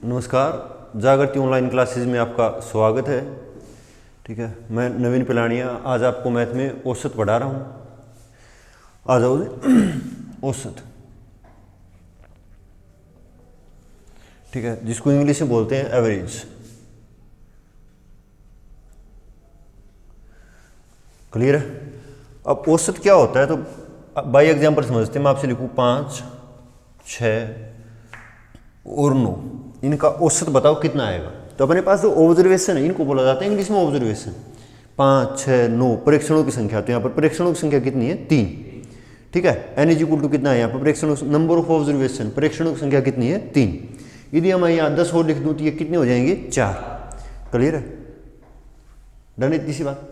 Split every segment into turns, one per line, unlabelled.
नमस्कार, जागृति online classes में आपका स्वागत है। ठीक है, मैं नवीन पिलानिया आज आपको मैथ में औसत पढ़ा रहा हूँ। आ जाओ जी। औसत, ठीक है, जिसको इंग्लिश में बोलते हैं एवरेज। क्लियर है? अब औसत क्या होता है तो बाई एग्जाम्पल समझते हैं। मैं आपसे लिखूँ 5, 6 और 9, इनका औसत बताओ कितना आएगा। तो अपने पास जो ऑब्जर्वेशन है इनको बोला जाता है इंग्लिश में ऑब्जर्वेशन। 5, 6, 9 परीक्षणों की संख्या। तो यहाँ पर परीक्षणों की संख्या कितनी है? 3। ठीक है, एन इज इक्वल टू कितना है यहाँ पर परीक्षणों, नंबर ऑफ ऑब्जर्वेशन, परीक्षणों की संख्या कितनी है? 3। यदि हम यहाँ 10 और लिख दूँ तो ये कितने हो जाएंगे? 4। क्लियर है? डन, इतनी सी बात।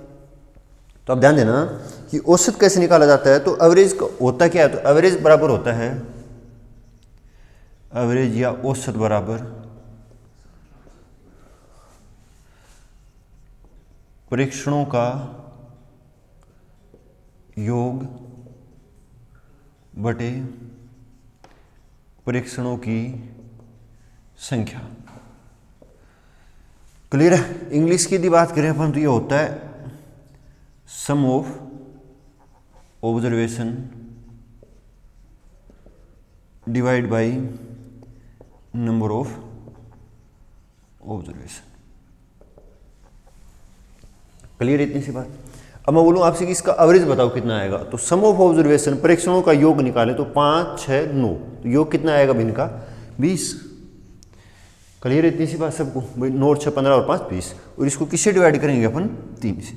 तो अब ध्यान देना कि औसत कैसे निकाला जाता है। तो एवरेज होता क्या है? तो एवरेज बराबर होता है, एवरेज या औसत बराबर परीक्षणों का योग बटे परीक्षणों की संख्या। क्लियर है? इंग्लिश की यदि बात करें अपन तो ये होता है sum of observation divide by number of observation. Clear, इतनी सी बात। अब मैं बोलूँ आपसे कि इसका एवरेज बताओ कितना आएगा। तो सम ऑफ ऑब्जर्वेशन परीक्षणों का योग निकाले तो 5, 6, 9, तो योग कितना आएगा भाई इनका? 20। क्लियर, इतनी सी बात सबको भाई। 9, 6, 15 और 5, 20। और इसको किससे डिवाइड करेंगे अपन? 3 से।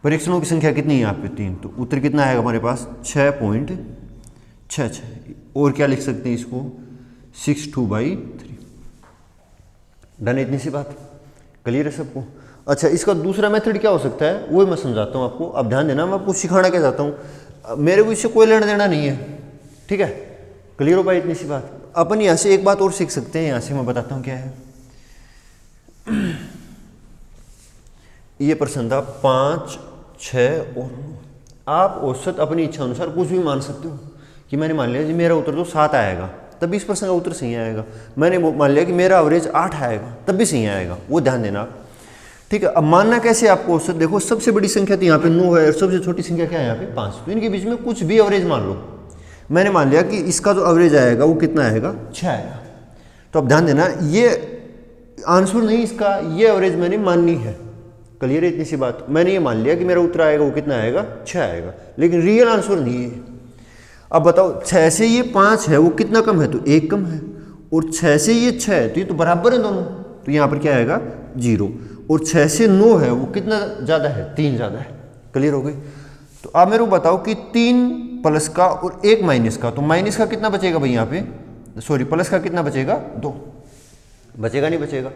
परीक्षणों की संख्या कितनी है यहाँ पे? 3। तो उत्तर कितना आएगा हमारे पास? 6.66। और क्या लिख सकते हैं इसको? 62/3। डन, इतनी सी बात। क्लियर है सबको? अच्छा, इसका दूसरा मेथड क्या हो सकता है वो मैं समझाता हूँ आपको। अब ध्यान देना, मैं आपको सिखाना क्या चाहता हूँ, मेरे को इससे कोई लेना देना नहीं है। ठीक है, क्लियर हो भाई? इतनी सी बात। अपन यहाँ से एक बात और सीख सकते हैं, यहाँ से मैं बताता हूँ क्या है। ये प्रश्न था 5, 6 और 9। आप औसत अपनी इच्छा अनुसार कुछ भी मान सकते हो कि मैंने मान लिया जी मेरा उत्तर तो 7 आएगा, तब भी इस प्रश्न का उत्तर सही आएगा। मैंने मान लिया कि मेरा एवरेज 8 आएगा, तब भी सही आएगा। वो ध्यान देना। ठीक है, अब मानना कैसे आपको औसत? देखो, सबसे बड़ी संख्या तो यहाँ पे 9 है और सबसे छोटी संख्या क्या है यहाँ पे? 5। तो इनके बीच में कुछ भी एवरेज मान लो। मैंने मान लिया कि इसका जो एवरेज आएगा वो कितना आएगा? 6 आएगा। तो अब ध्यान देना, ये आंसर नहीं इसका, ये एवरेज मैंने माननी है। क्लियर है? इतनी सी बात। मैंने ये मान लिया कि मेरा उत्तर आएगा वो कितना आएगा? 6 आएगा, लेकिन रियल आंसर नहीं है। अब बताओ, 6 से ये 5 है वो कितना कम है? तो 1 कम है। और 6 से ये 6 है तो ये तो बराबर है दोनों, तो यहाँ पर क्या आएगा? 0। और 6 से 9 है वो कितना ज़्यादा है? 3 ज़्यादा है। क्लियर हो गई? तो आप मेरे को बताओ कि 3 प्लस का और 1 माइनस का, तो माइनस का कितना बचेगा भाई यहाँ पे? सॉरी, प्लस का कितना बचेगा? 2 बचेगा, नहीं बचेगा?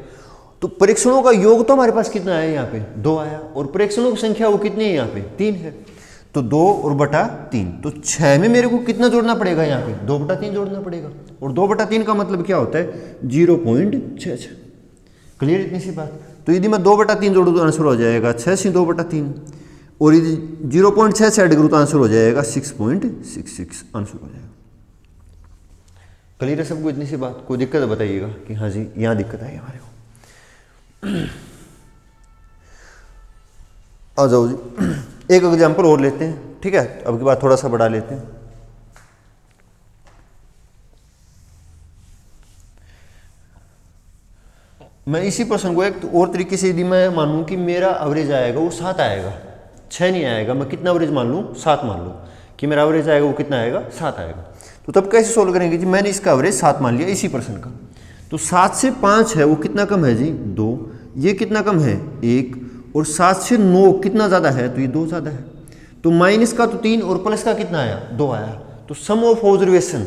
तो परीक्षणों का योग तो हमारे पास कितना है यहाँ पे? 2 आया। और परीक्षणों की संख्या वो कितनी है यहाँ पे? 3 है। तो 2 और बटा 3, तो 6 में मेरे को कितना जोड़ना पड़ेगा यहाँ पे? 2/3 जोड़ना पड़ेगा। और 2/3 का मतलब क्या होता है? 0.66। क्लियर, इतनी सी बात। तो यदि मैं 2/3 जोड़ूँ तो आंसर हो जाएगा 6 से 2/3। और यदि 0.6 ऐड करूँ तो आंसर हो जाएगा 6.66 आंसर हो जाएगा। क्लियर है सबको? इतनी सी बात। कोई दिक्कत है बताइएगा कि हाँ जी यहाँ दिक्कत आई हमारे को। आ जाओ जी, एक एग्जाम्पल और लेते हैं। ठीक है, अब की बात थोड़ा सा बढ़ा लेते हैं। मैं इसी प्रश्न को एक और तरीके से यदि मैं मानूं कि मेरा एवरेज आएगा वो 7 आएगा, 6 नहीं आएगा, मैं कितना एवरेज मान लूँ? 7 मान लूँ कि मेरा एवरेज आएगा वो कितना आएगा? 7 आएगा। तो तब कैसे सोल्व करेंगे जी? मैंने इसका एवरेज 7 मान लिया इसी प्रश्न का। तो 7 से 5 है वो कितना कम है जी? 2। ये कितना कम है? 1। और 7 से 9 कितना ज़्यादा है? तो ये 2 ज़्यादा है। तो माइनस का तो 3 और प्लस का कितना आया? 2 आया। तो सम ऑफ ऑब्जर्वेशन,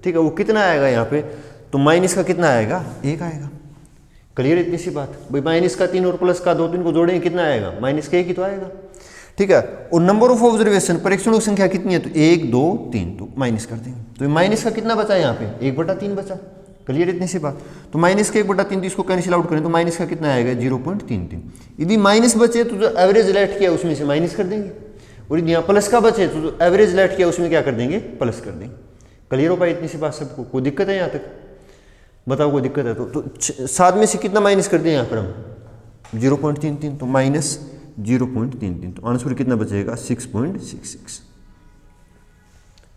ठीक है, वो कितना आएगा यहाँ पे? तो माइनस का कितना आएगा? 1 आएगा। क्लियर, इतनी सी बात भाई। माइनस का 3 और प्लस का 2, 3 को जोड़ेंगे कितना आएगा? माइनस का 1 ही तो आएगा। ठीक है, और नंबर ऑफ ऑब्जर्वेशन परीक्षणों की संख्या कितनी है? तो 1, 2, 3, तो माइनस कर देंगे। तो माइनस का कितना बचा यहाँ पे? 1/3 बचा। क्लियर, इतनी सी बात। तो माइनस का 1/3, तो इसको कैंसिल आउट करें तो माइनस का कितना आएगा? 0.33। यदि माइनस बचे तो जो एवरेज लेट किया उसमें से माइनस कर देंगे, और यदि यहाँ प्लस का बचे तो जो एवरेज लेट किया उसमें क्या कर देंगे? प्लस कर देंगे। क्लियर हो पाई? इतनी सी बात सबको? कोई दिक्कत है यहाँ तक? बताओ कोई दिक्कत है तो 7 में से कितना माइनस कर दें यहाँ पर हम 0.33, तो माइनस 0.33, तो आंसर कितना बचेगा 6.66।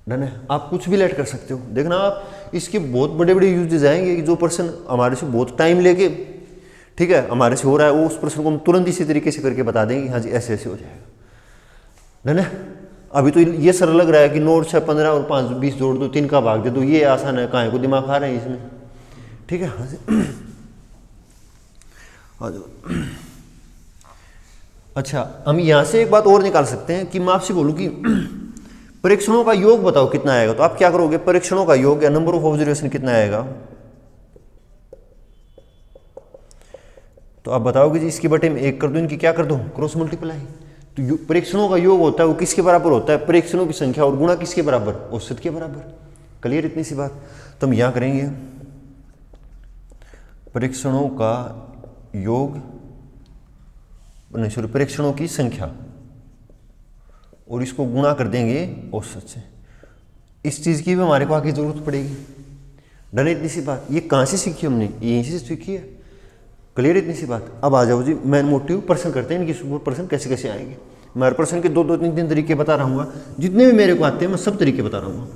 डन है। आप कुछ भी लेट कर सकते हो। देखना आप इसके बहुत बड़े बड़े यूजेज आएंगे कि जो पर्सन हमारे से बहुत टाइम लेके, ठीक है, हमारे से हो रहा है, वो उस पर्सन को हम तुरंत इसी तरीके से करके बता देंगे कि हाँ जी ऐसे ऐसे हो जाएगा। डन है। अभी तो ये सरल लग रहा है कि 9 6 15 और 5 20 जोड़ दो, 3 का भाग दे दो, ये आसान है, कहाँ को दिमाग खा रहे हैं इसमें, ठीक है। हाँ जी। हाँ जी। अच्छा, हम यहाँ से एक बात और निकाल सकते हैं कि मैं आपसे बोलूँ कि परीक्षणों का योग बताओ कितना आएगा, तो आप क्या करोगे, परीक्षणों का योग या नंबर ऑफ ऑब्जर्वेशन कितना आएगा, तो आप बताओगे जी इसके बटे में 1 कर दो, इनकी क्या कर दो, क्रॉस मल्टीप्लाई। तो परीक्षणों का योग होता है वो किसके बराबर होता है, परीक्षणों की संख्या और गुणा किसके बराबर, औसत के बराबर। क्लियर इतनी सी बात। तो हम यहाँ करेंगे परीक्षणों का योग, नहीं सॉरी, परीक्षणों की संख्या और इसको गुणा कर देंगे औसत से। इस चीज़ की भी हमारे को आगे जरूरत पड़ेगी। डन इतनी सी बात। ये कहाँ से सीखी हमने, यहीं से सीखी है। क्लियर इतनी सी बात। अब आ जाओ जी मेन मोटिव पर्सन करते हैं, इनकी सुपर पर्सन कैसे कैसे आएंगे। मैं हर पर्सन के 2 2 3 तरीके बता रहा हूँ, जितने भी मेरे को आते हैं मैं सब तरीके बता रहा हूँ,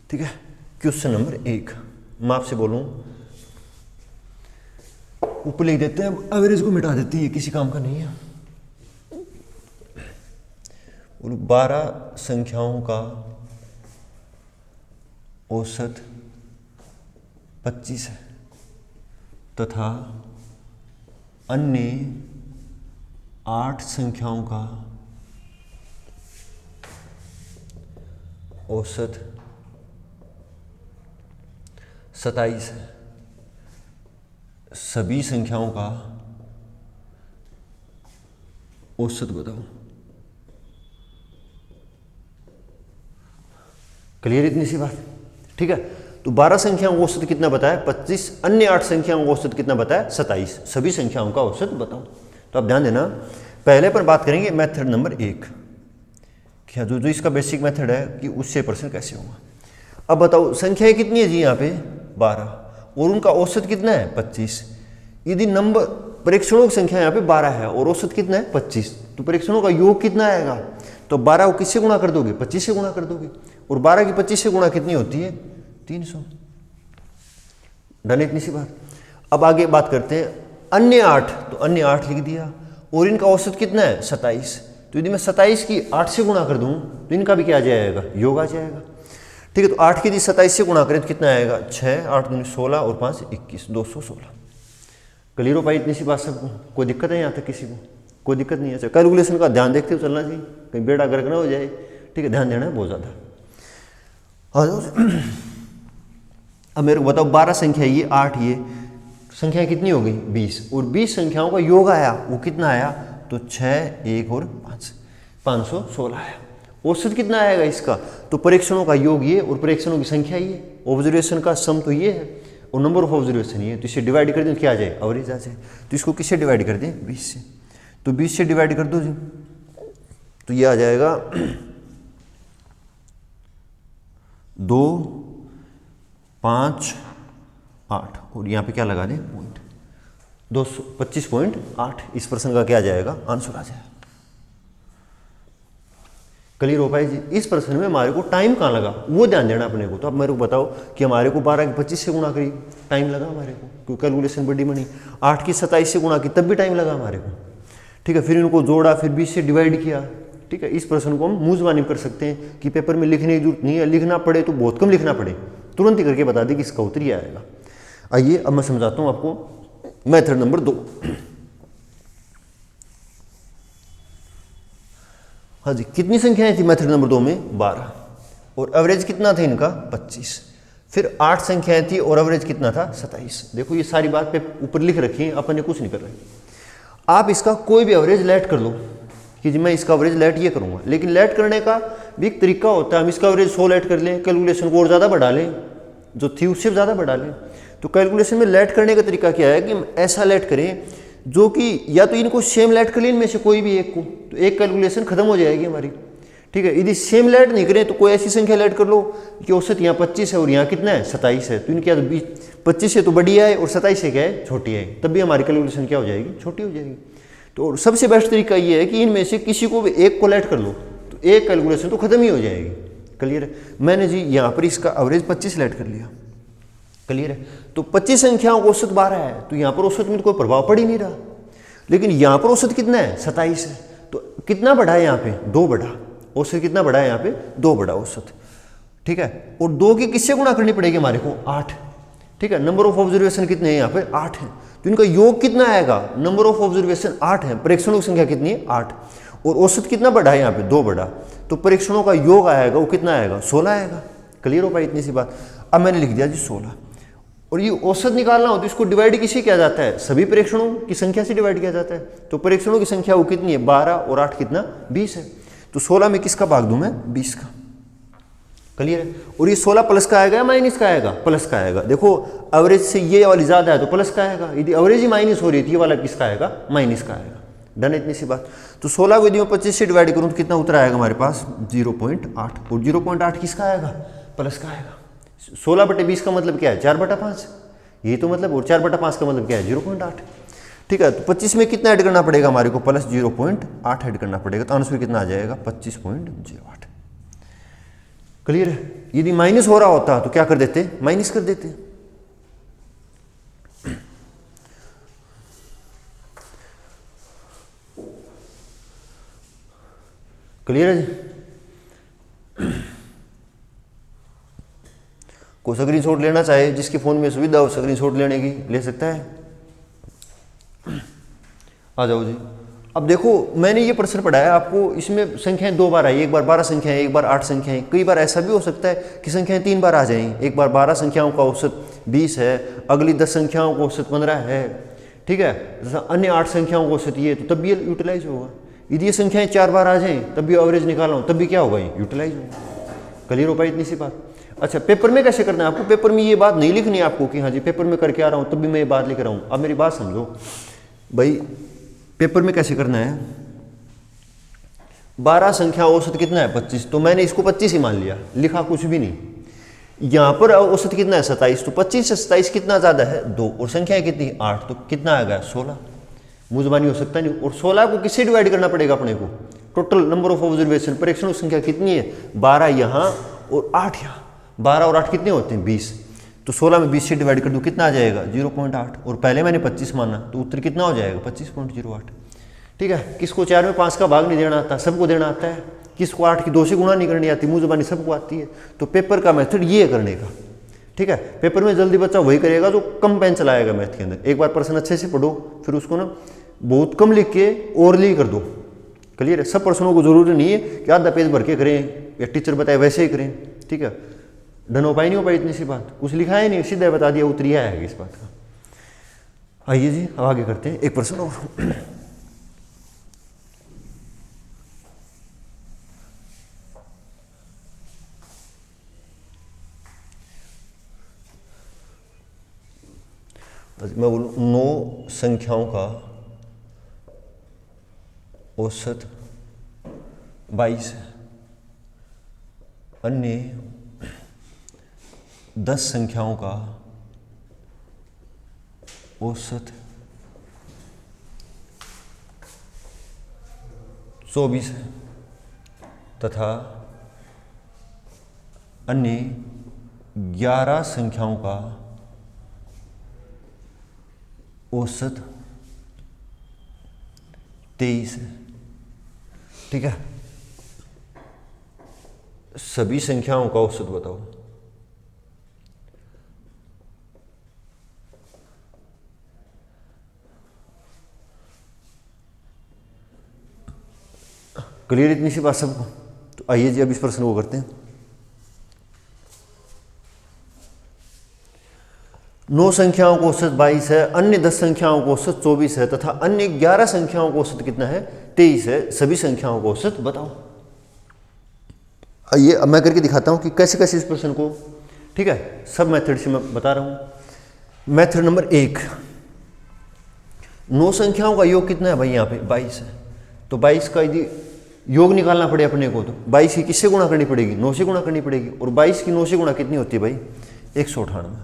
ठीक है। क्वेश्चन नंबर 1 मैं आपसे बोलूँ, ऊपर लिख देते हैं, एवरेज को मिटा देते हैं, ये किसी काम का नहीं है। 12 संख्याओं का औसत 25 है तथा अन्य 8 संख्याओं का औसत 27 है। सभी संख्याओं का औसत बताओ। क्लियर इतनी सी बात, ठीक है। तो 12 संख्याओं का औसत कितना बताया 25, अन्य 8 संख्याओं का औसत कितना बताया 27, सभी संख्याओं का औसत बताओ। तो आप ध्यान देना, पहले पर बात करेंगे मेथड नंबर 1, क्या जो इसका बेसिक मेथड है कि उससे पर्सन कैसे होगा। अब बताओ संख्याएं कितनी है जी यहाँ पे 12 और उनका औसत कितना है 25। यदि नंबर परीक्षणों की संख्या यहाँ पे 12 है और औसत कितना है 25, तो परीक्षणों का योग कितना आएगा, तो 12 को किससे गुणा कर दोगे 25 से गुणा कर दोगे, और 12 की 25 से गुणा कितनी होती है 300। डन इतनी सी बात। अब आगे बात करते हैं अन्य 8, तो अन्य 8 लिख दिया और इनका औसत कितना है 27। तो यदि मैं 27 की 8 से गुणा कर दूं तो इनका भी क्या आ जाएगा, योग आ जाएगा, ठीक है। तो 8 की यदि 27 से गुणा करें तो कितना आएगा 6, 8 दूनी 16 और 5 21, 216। क्लियर हो पाई इतनी सी बात सबको, कोई दिक्कत है यहाँ तक किसी को, कोई दिक्कत नहीं है। कैलकुलेशन का ध्यान देखते हुए चलना चाहिए, कहीं बेड़ा गर्क ना हो जाए, ठीक है, ध्यान देना है बहुत ज़्यादा। अब मेरे को बताओ 12 संख्या ये 8, ये संख्या कितनी हो गई 20, और 20 संख्याओं का योग आया वो कितना आया, तो 6, 1 और 5, 516 आया। औसत कितना आएगा इसका, तो परीक्षणों का योग ये और परीक्षणों की संख्या ये, ऑब्जर्वेशन का सम तो ये है और नंबर ऑफ ऑब्जर्वेशन ये, तो इसे डिवाइड कर दें तो क्या आ जाए, एवरेज आ जाए। तो इसको किससे डिवाइड कर दें 20 से, तो 20 से डिवाइड कर दो जी, तो ये आ जाएगा 2, 5, 8 और यहाँ पे क्या लगा दें पॉइंट, 225.8 इस पर्सन का क्या आ जाएगा, आंसर आ जाएगा। क्लियर हो पाए जी। इस प्रश्न में हमारे को टाइम कहाँ लगा वो ध्यान देना अपने को। तो अब मेरे को बताओ कि हमारे को 12 की 25 से गुणा करी, टाइम लगा हमारे को, क्योंकि कैलकुलेशन बड़ी बनी। 8 की 27 से गुणा की तब भी टाइम लगा हमारे को, ठीक है। फिर इनको जोड़ा, फिर 20 से डिवाइड किया, ठीक है। इस प्रश्न को हम मुँह ज़बानी कर सकते हैं कि पेपर में लिखने की जरूरत नहीं है, लिखना पड़े तो बहुत कम लिखना पड़े, तुरंत ही करके बता दें कि इसका उत्तर ही आएगा। आइए अब मैं समझाता हूँ आपको मेथड नंबर 2। हाँ जी, कितनी संख्याएं थी मेथड नंबर 2 में 12 और एवरेज कितना था इनका 25। फिर 8 संख्याएं थी और एवरेज कितना था 27। देखो ये सारी बात पे ऊपर लिख रखी है, अपन ने कुछ नहीं कर रहे। आप इसका कोई भी एवरेज लेट कर लो कि जी मैं इसका एवरेज लेट ये करूँगा, लेकिन लेट करने का भी एक तरीका होता है। हम इसका एवरेज 100 लेट कर लें, कैलकुलेशन को और ज़्यादा बढ़ा लें, जो थी उससे ज़्यादा बढ़ा लें। तो कैलकुलेशन में लेट करने का तरीका क्या है कि हम ऐसा लेट करें जो कि या तो इनको सेम लेट कर लें इनमें से कोई भी एक को, तो एक कैलकुलेशन खत्म हो जाएगी हमारी, ठीक है, यदि सेम लेट नहीं करें तो कोई ऐसी संख्या लेट कर लो कि औसत यहाँ 25 है और यहाँ कितना है 27 है, तो इनके यहाँ 25 से तो बड़ी है और 27 से क्या है छोटी है, तब भी हमारी कैलकुलेशन क्या हो जाएगी, छोटी हो जाएगी। तो सबसे बेस्ट तरीका ये है कि इनमें से किसी को भी एक को लेट कर लो तो एक कैलकुलेशन तो खत्म ही हो जाएगी। क्लियर है। मैंने जी यहाँ पर इसका एवरेज 25 लेट कर लिया। क्लियर है। तो 25 संख्याओं का औसत 12 है, तो यहाँ पर औसत में तो कोई प्रभाव पड़ ही नहीं रहा। लेकिन यहाँ पर औसत कितना है 27 है, तो कितना बढ़ा है यहाँ पे 2 बढ़ा, औसत कितना बढ़ा है यहाँ पे 2 बढ़ा औसत। ठीक है, और 2 की किससे गुणा करनी पड़ेगी हमारे को 8। ठीक है, नंबर ऑफ ऑब्जर्वेशन कितने हैं यहाँ पे 8 है, तो इनका योग कितना आएगा, नंबर ऑफ ऑब्जर्वेशन 8 है, परीक्षणों की संख्या कितनी है 8, और औसत कितना बढ़ा है यहाँ पे 2 बढ़ा, तो परीक्षणों का योग आएगा वो कितना आएगा 16 आएगा। क्लियर हो पाई इतनी सी बात। अब मैंने लिख दिया जी 16, और ये औसत निकालना हो तो इसको डिवाइड किसी किया जाता है, सभी परीक्षणों की संख्या से डिवाइड किया जाता है। तो परीक्षणों की संख्या वो कितनी है 12 और 8 कितना 20 है, तो 16 में किसका भाग दूं मैं 20 का। क्लियर है। और ये 16 प्लस का आएगा या माइनस का आएगा, प्लस का आएगा। देखो एवरेज से ये वाली ज्यादा है तो प्लस का आएगा, यदि एवरेज ही माइनस हो रही है तो ये वाला किसका आएगा माइनस का आएगा। डन इतनी सी बात। तो 16 को यदि मैं 25 से डिवाइड करूं तो कितना उत्तर आएगा हमारे पास 0.8, और 0.8 किसका आएगा प्लस का आएगा। 16/20 का मतलब क्या है 4/5, ये तो मतलब, और 4/5 का मतलब क्या है 0.8। ठीक है, तो 25 में कितना ऐड करना पड़ेगा हमारे को प्लस 0.8 ऐड करना पड़ेगा, तो आंसर कितना आ जाएगा 25.08। क्लियर है। यदि माइनस हो रहा होता तो क्या कर देते माइनस कर देते। क्लियर है जी। कोई स्क्रीनशॉट लेना चाहे, जिसके फोन में सुविधा हो स्क्रीनशॉट लेने की ले सकता है। आ जाओ जी। अब देखो मैंने ये प्रश्न पढ़ाया आपको, इसमें संख्याएं 2 बार आई, एक बार 12 संख्याएं, एक बार 8 संख्याएं। कई बार ऐसा भी हो सकता है कि संख्याएं 3 बार आ जाएं, एक बार 12 संख्याओं का औसत 20 है, अगली 10 संख्याओं का औसत 15 है। ठीक है, अन्य 8 संख्याओं का औसत ये, तो तब भी ये यूटिलाइज होगा। यदि ये संख्याएं 4 बार आ जाएं तब भी एवरेज निकाला हूं तब भी क्या होगा यूटिलाइज होगा। क्लियर हो पाई इतनी सी बात। अच्छा, पेपर में कैसे करना है आपको, पेपर में ये बात नहीं लिखनी है आपको कि हाँ जी पेपर में करके आ रहा हूँ तब भी मैं ये बात लिख रहा हूँ। अब मेरी बात समझो भाई, पेपर में कैसे करना है, 12 संख्या औसत कितना है 25, तो मैंने इसको 25 ही मान लिया, लिखा कुछ भी नहीं। यहाँ पर औसत कितना है 27, तो 25 से 27 कितना ज़्यादा है 2, और संख्या कितनी 8, तो कितना आ गया 16। मुजबानी हो सकता नहीं। और 16 को किससे डिवाइड करना पड़ेगा अपने को, टोटल नंबर ऑफ ऑब्जर्वेशन परीक्षणों की संख्या कितनी है 12 यहाँ और 8 यहाँ, 12 और 8 कितने होते हैं 20, तो 16 में 20 से डिवाइड कर दूँ कितना आ जाएगा 0.8, और पहले मैंने 25 माना तो उत्तर कितना हो जाएगा 25.08। ठीक है, किसको 4 में 5 का भाग नहीं देना आता, सबको देना आता है। किसको 8 की 2 से गुणा नहीं करनी आती, मुँह जुबानी सबको आती है। तो पेपर का मेथड ये है करने का। ठीक है, पेपर में जल्दी बच्चा वही करेगा जो कम पेन चलाएगा मैथ के अंदर। एक बार प्रश्न अच्छे से पढ़ो, फिर उसको ना बहुत कम लिख के ओरली कर दो। क्लियर है। सब प्रश्नों को जरूरी नहीं है कि आधा पेज भर के करें या टीचर बताए वैसे ही करें। ठीक है, डन हो पाई नहीं हो पाई इतनी सी बात, कुछ लिखा है नहीं, सीधा बता दिया उतरिया है इस बात का। आइए जी अब आगे करते हैं एक प्रश्न और। मैं बोलूँ 9 संख्याओं का औसत 22 है, अन्य 10 संख्याओं का औसत 24 है, तथा अन्य 11 संख्याओं का औसत 23 है। ठीक है, सभी संख्याओं का औसत बताओ। क्लियर इतनी सी बात सबको। तो आइए जी अब इस प्रश्न को करते हैं। 9 संख्याओं का औसत 22 है, अन्य 10 संख्याओं का औसत 24 है, तथा अन्य 11 संख्याओं का औसत कितना है 23 है। सभी संख्याओं का औसत बताओ। आइए अब मैं करके दिखाता हूं कि कैसे कैसे इस प्रश्न को, ठीक है, सब मेथड से मैं बता रहा हूं। मेथड नंबर 1, 9 संख्याओं का योग कितना है भाई यहाँ पे 22 है, तो 22 का यदि योग निकालना पड़े अपने को, तो 22 की किससे गुणा करनी पड़ेगी, 9 से गुणा करनी पड़ेगी, और 22 की 9 से गुणा कितनी होती है भाई, 198।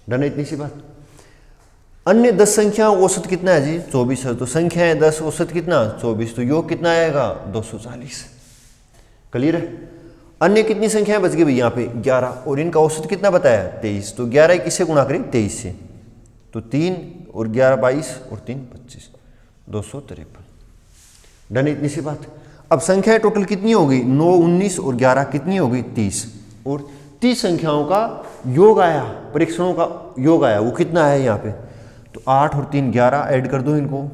डन है इतनी सी बात। अन्य 10 संख्याओं औसत कितना है जी, 24 है, तो संख्याएं 10 औसत कितना 24, तो योग कितना आएगा 240। क्लियर है। अन्य कितनी संख्याएं बच गई भाई यहाँ पे 11, और इनका औसत कितना बताया 23, तो 11 किससे गुणा करें 23 से, तो 3 और 11 22 और 3 25, 253। डन इतनी सी बात। अब संख्याएं टोटल कितनी हो गई 9 19 और 11 कितनी हो गई 30, और 30 संख्याओं का योग आया, परीक्षणों का योग आया, वो कितना है यहाँ पे, तो 8 और 3 11, ऐड कर दो इनको,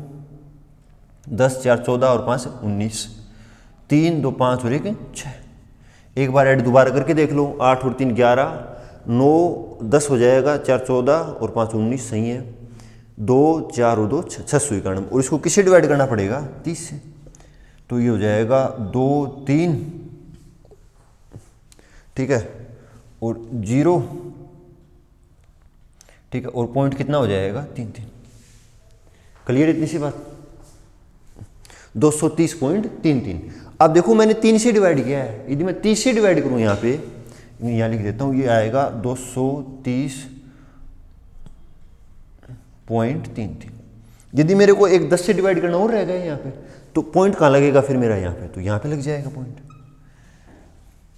10 4 14 और 5 19, 3 2 5 और 1 6। एक बार ऐड दोबारा करके देख लो, 8 और 3 11, 9 10 हो जाएगा, 4 14 और 5 19, सही है, 2 4 और 2 6, 691, और इसको किससे डिवाइड करना पड़ेगा 30 से, तो ये हो जाएगा 2 3, ठीक है, और 0, ठीक है, और पॉइंट कितना हो जाएगा 3 3। क्लियर इतनी सी बात, 230.33। अब देखो मैंने 3 से डिवाइड किया है, यदि मैं 30 से डिवाइड करूं यहाँ पे, यहाँ लिख देता हूँ, ये आएगा 230.33। यदि मेरे को एक 10 से डिवाइड करना और रहेगा यहाँ पे, तो पॉइंट कहाँ लगेगा फिर मेरा यहाँ पे, तो यहाँ पे लग जाएगा पॉइंट।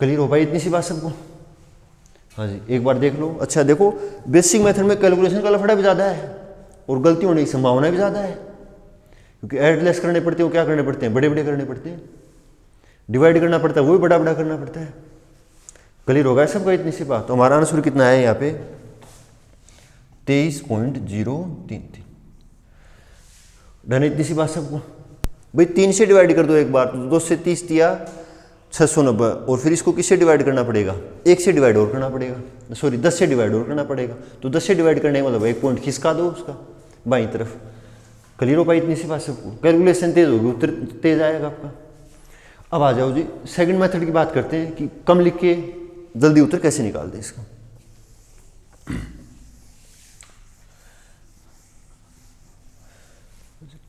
क्लियर हो भाई इतनी सी बात सबको। हाँ जी, एक बार देख लो। अच्छा देखो, बेसिक मेथड में कैलकुलेशन का लफड़ा भी ज़्यादा है और गलती होने की संभावना भी ज़्यादा है, क्योंकि ऐड लेस करने पड़ते हैं, वो क्या करने पड़ते हैं, बड़े बड़े करने पड़ते हैं, डिवाइड करना पड़ता है, वो भी बड़ा बड़ा करना पड़ता है। क्लियर होगा सबका इतनी सी बात। तो हमारा आंसर कितना है यहाँ पे 23.033। डन इतनी सी बात सबको। भाई 3 से डिवाइड कर दो एक बार, तो 2 से 30 दिया 690, और फिर इसको किससे डिवाइड करना पड़ेगा, 1 से डिवाइड और करना पड़ेगा, सॉरी 10 से डिवाइड और करना पड़ेगा, तो 10 से डिवाइड करने का मतलब एक पॉइंट खिसका दो उसका बाईं तरफ। क्लियर हो पाई इतनी सी बात सबको। कैलकुलेशन तेज होगी, उत्तर तेज आएगा आपका। अब आ जाओ जी सेकंड मेथड की बात करते हैं कि कम लिख के जल्दी उत्तर कैसे निकाल दे इसका।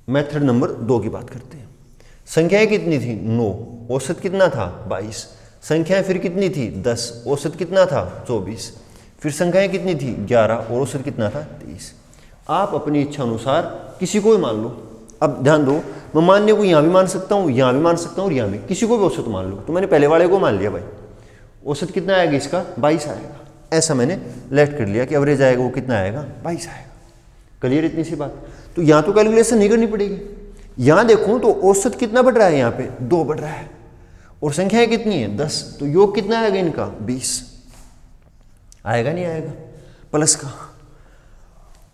मेथड नंबर 2 की बात करते हैं। संख्याएं कितनी थी 9, औसत कितना था 22, संख्याएं फिर कितनी थी 10, औसत कितना था 24, फिर संख्याएं कितनी थी 11 और औसत कितना था 23। आप अपनी इच्छा अनुसार किसी को भी मान लो। अब ध्यान दो, मैं मानने को यहाँ भी मान सकता हूँ, यहाँ भी मान सकता हूँ और यहाँ भी, किसी को भी औसत मान लो। तो मैंने पहले वाले को मान लिया भाई, औसत कितना आएगा इसका 22 आएगा, ऐसा मैंने लेट कर लिया कि एवरेज आएगा वो कितना आएगा 22 आएगा। क्लियर इतनी सी बात। तो यहाँ तो कैलकुलेशन नहीं करनी पड़ेगी। यहाँ देखो तो औसत कितना बढ़ रहा है, यहाँ पे 2 बढ़ रहा है, और संख्याएं कितनी है 10, तो योग कितना आएगा इनका 20 आएगा, नहीं आएगा प्लस का।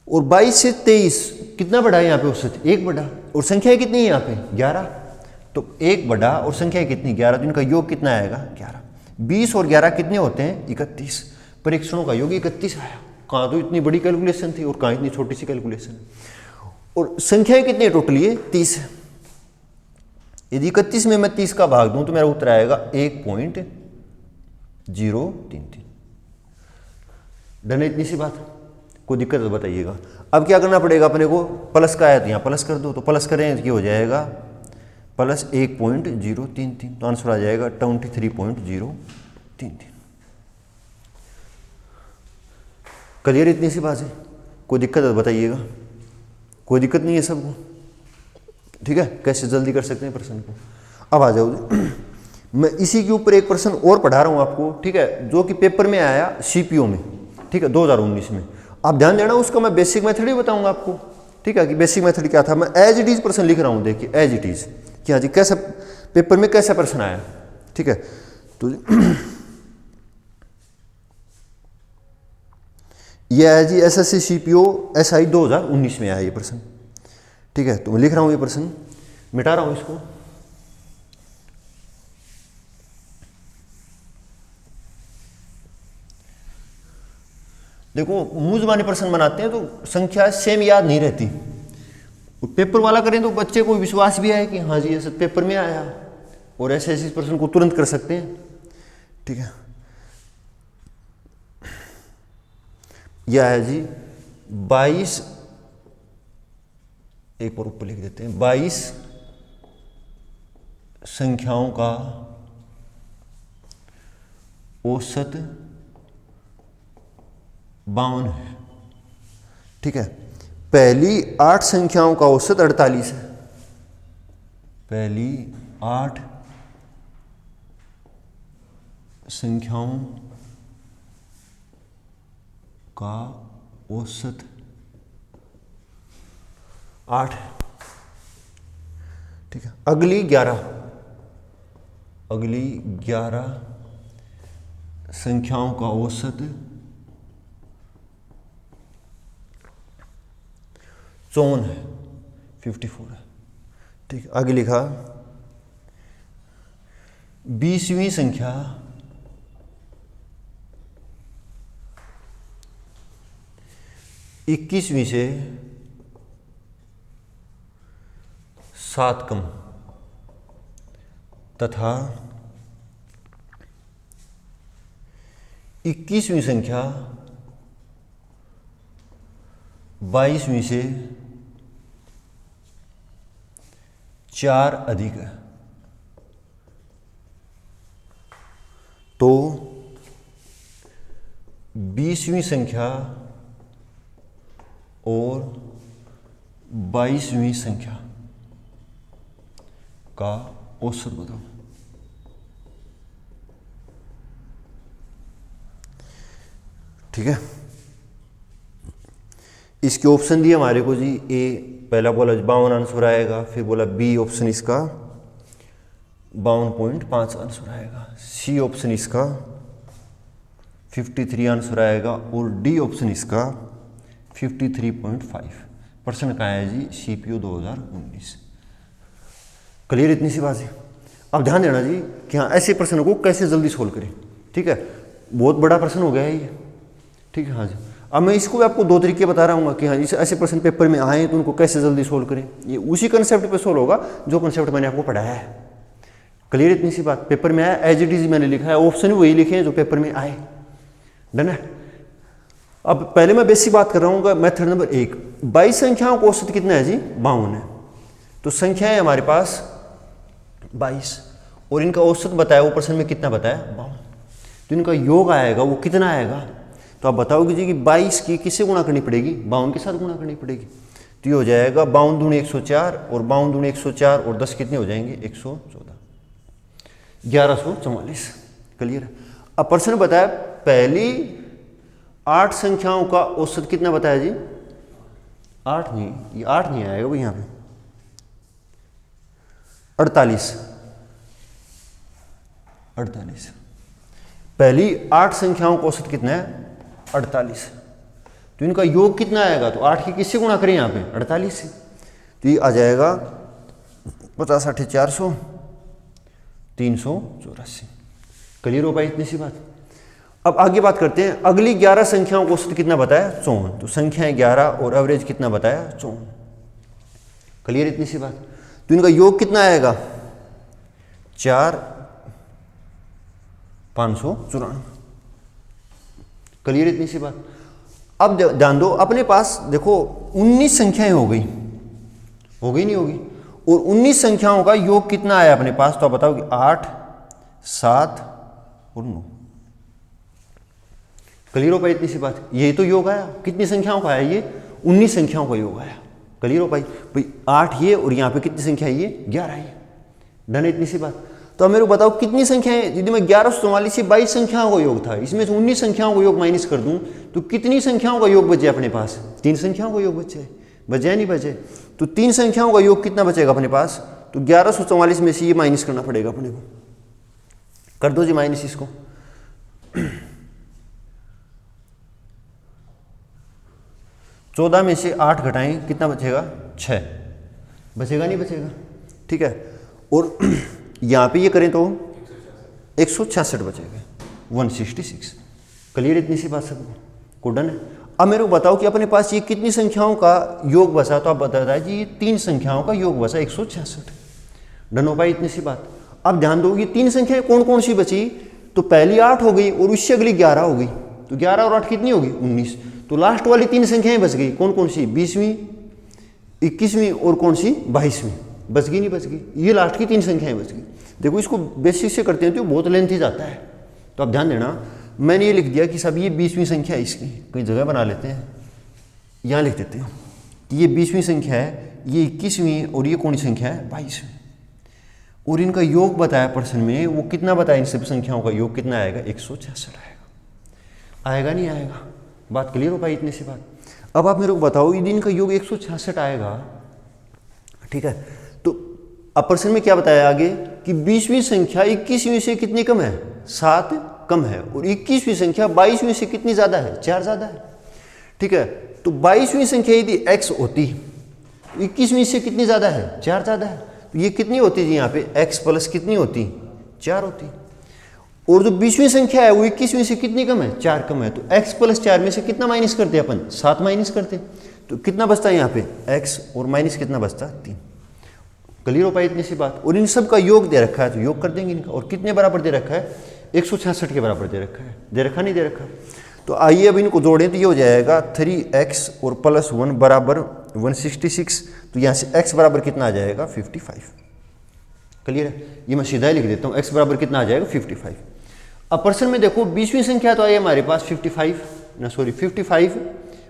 और 22 से 23 कितना बढ़ा है यहाँ पे औसत 1 बढ़ा, और संख्याएं कितनी है यहाँ पे 11, तो 1 बढ़ा और संख्याएं कितनी 11, तो इनका योग कितना आएगा 11। 20 और 11 कितने होते हैं 31, परीक्षणों का योग 31 आया। कहाँ तो इतनी बड़ी कैलकुलेशन थी और कहाँ इतनी छोटी सी कैलकुलेशन। और संख्याएं कितनी है टोटल ये 30 है। यदि 31 में मैं 30 का भाग दूं तो मेरा उत्तर आएगा 1.033। डन है इतनी सी बात, कोई दिक्कत तो बताइएगा। अब क्या करना पड़ेगा अपने को, प्लस का आया तो यहाँ प्लस कर दो, तो प्लस करें तो क्या हो जाएगा प्लस 1.033, तो आंसर आ जाएगा 23.033। क्लियर इतनी सी बात है, कोई दिक्कत है बताइएगा। कोई दिक्कत नहीं है सबको, ठीक है। कैसे जल्दी कर सकते हैं प्रश्न को। अब आ जाओ मैं इसी के ऊपर एक प्रश्न और पढ़ा रहा हूँ आपको, ठीक है, जो कि पेपर में आया सीपीओ में, ठीक है 2019 में। आप ध्यान देना, उसका मैं बेसिक मेथड ही बताऊंगा आपको, ठीक है, कि बेसिक मेथड क्या था। मैं एज इट इज प्रश्न लिख रहा हूँ, देखिए एज इट इज कि हाँ जी कैसा पेपर में कैसा प्रश्न आया, ठीक है। तो यह है जी एसएससी सीपीओ एसआई 2019 में आया ये प्रश्न, ठीक है। तो मैं लिख रहा हूँ ये प्रश्न, मिटा रहा हूँ इसको। देखो मुंह जुबानी प्रश्न बनाते हैं तो संख्या सेम याद नहीं रहती। पेपर वाला करें तो बच्चे को विश्वास भी है कि हाँ जी ऐसे पेपर में आया, और ऐसे ऐसे प्रश्न को तुरंत कर सकते हैं, ठीक है। यह है जी 22, एक और ऊपर लिख देते हैं 22 संख्याओं का औसत 52 है। ठीक है, पहली 8 संख्याओं का औसत 48 है। पहली 8 संख्याओं का औसत 8 है। ठीक है, अगली 11 संख्याओं का औसत 54 है, 54 है। ठीक है, आगे लिखा 20वीं संख्या 21वीं से 7 कम तथा 21वीं संख्या 22वीं से 4 अधिक है। तो 20वीं संख्या और 22वीं संख्या का औसत बताओ। ठीक है, इसके ऑप्शन दिए हमारे को जी। ए पहला बोला 52 आंसर आएगा, फिर बोला बी ऑप्शन इसका 52.5 आंसर आएगा, सी ऑप्शन इसका 53 आंसर आएगा और डी ऑप्शन इसका 53.5। प्रश्न कहाँ है जी? सीपीयू 2019। क्लियर इतनी सी बात है। अब ध्यान देना जी कि हाँ ऐसे प्रश्न को कैसे जल्दी सोल्व करें। ठीक है, बहुत बड़ा प्रश्न हो गया है ये। ठीक है, हाँ जी। अब मैं इसको आपको 2 तरीके बता रहा हूँ कि हाँ इसे ऐसे प्रश्न पेपर में आए तो उनको कैसे जल्दी सोल्व करें। ये उसी कंसेप्ट पे सोल्व होगा जो कंसेप्ट मैंने आपको पढ़ाया है। क्लियर इतनी सी बात। पेपर में आया एज इट इज मैंने लिखा है, ऑप्शन वही लिखे हैं जो पेपर में आए। डन है। अब पहले मैं बेसिक बात कर रहा हूँ मेथड नंबर 1। 22 संख्याओं का औसत कितना है जी? 52 है। तो संख्या है हमारे पास 22 और इनका औसत बताया, वो प्रश्न में कितना बताया? 52। तो इनका योग आएगा वो कितना आएगा? तो आप बताओगे जी कि 22 की किससे गुणा करनी पड़ेगी? 52 के साथ गुणा करनी पड़ेगी। तो ये हो जाएगा 52 दूनी 104 और 52 दूनी 104 और 10 कितने हो जाएंगे? 114, 1144। क्लियर है। अब प्रश्न बताया पहली 8 संख्याओं का औसत कितना बताया जी? 8 नहीं, ये 8 नहीं आएगा भाई यहाँ पे, 48। पहली 8 संख्याओं का औसत कितना है? 48। तो इनका योग कितना आएगा? तो 8 की किससे गुणा करें यहाँ पे? 48 से। तो ये आ जाएगा 50, 60, 400, 384। क्लियर हो पाई इतनी सी बात। अब आगे बात करते हैं। अगली 11 संख्याओं का औसत कितना बताया? 54। तो संख्याएं 11 और एवरेज कितना बताया? 54। क्लियर इतनी सी बात। तो इनका योग कितना आएगा? 4, 594। क्लियर इतनी सी बात। अब ध्यान दो, अपने पास देखो 19 संख्याएं हो गई नहीं होगी? और 19 संख्याओं का योग कितना आया अपने पास? तो आप बताओ कि 8, 7 और 9। क्लियर हो पाई इतनी सी बात। यही तो योग आया। कितनी संख्याओं का आया? ये 19 संख्याओं का योग आया। क्लियर हो पाई भाई। 8 ये और यहाँ पे कितनी संख्या है? ये 11 है। डन इतनी सी बात। तो अब मेरे को बताओ कितनी संख्याएं? यदि मैं 1144 से 22 संख्याओं का योग था, इसमें से 19 संख्याओं का योग माइनस कर दूं तो कितनी संख्याओं का योग बचे अपने पास? 3 संख्याओं का योग बचे नहीं बचे? तो 3 संख्याओं का योग कितना बचेगा अपने पास? तो 1144 में से ये माइनस करना पड़ेगा अपने को। कर दो जी माइनस इसको। 14 में से 8 घटाएं, कितना बचेगा? 6। बचेगा नहीं बचेगा? ठीक है। और यहाँ पे ये करें तो 166 बचेगा, 166। क्लियर इतनी सी बात सबको को? डन है। अब मेरे को बताओ कि अपने पास ये कितनी संख्याओं का योग बचा? तो आप बता जी ये 3 संख्याओं का योग बचा, 166। डन हो पाई इतनी सी बात। अब ध्यान दो ये 3 संख्याएं कौन कौन सी बची? तो पहली 8 हो गई और उससे अगली 11 हो गई। तो 11 और 8 कितनी होगी? 19। तो लास्ट वाली 3 संख्याएं बच गई। कौन कौन सी? 20वीं, 21वीं और कौन सी? 22वीं। बच गई नहीं बच गई, ये लास्ट की 3 संख्याएं बच गई। देखो इसको बेसिक से करते हैं तो बहुत लेंथी जाता है, तो आप ध्यान देना। मैंने ये लिख दिया कि सब ये 20वीं संख्या है, इसकी कोई जगह बना लेते हैं, यहाँ लिख देते हैं कि ये 20वीं संख्या है, ये 21वीं और ये कौन सी संख्या है 22वीं, और इनका योग बताया प्रश्न में, वो कितना बताया इन सब संख्याओं का योग कितना आएगा 166 आएगा। आएगा नहीं आएगा, बात क्लियर हो पाई इतनी सी बात। अब आप मेरे को बताओ यदि इनका योग 166 आएगा, ठीक है, तो अब प्रश्न में क्या बताया आगे कि 20वीं संख्या 21वीं से कितनी कम है 7 कम है, और 21वीं संख्या 22वीं से कितनी ज्यादा है 4 ज्यादा है, ठीक है। तो 22वीं संख्या यदि x होती, 21वीं से कितनी ज्यादा है 4 ज्यादा है, तो ये कितनी होती जी यहाँ पे x प्लस कितनी होती 4 होती, और जो 20वीं संख्या है वो 21वीं से कितनी कम है 4 कम है, तो x प्लस 4 में से कितना माइनस करते अपन 7 माइनस करते, तो कितना बचता है यहाँ पे x और माइनस कितना बचता 3। क्लियर हो पाई इतनी सी बात। और इन सब का योग दे रखा है तो योग कर देंगे इनका, और कितने बराबर दे रखा है 166 के बराबर दे रखा है, दे रखा नहीं दे रखा। तो आइए अब इनको जोड़ें तो ये हो जाएगा 3x और प्लस 1 बराबर 166, तो यहाँ से x बराबर कितना आ जाएगा 55। क्लियर है, ये मैं सीधा ही लिख देता हूँ, x बराबर कितना आ जाएगा 55। अब प्रश्न में देखो 20वीं संख्या तो आई हमारे पास 55,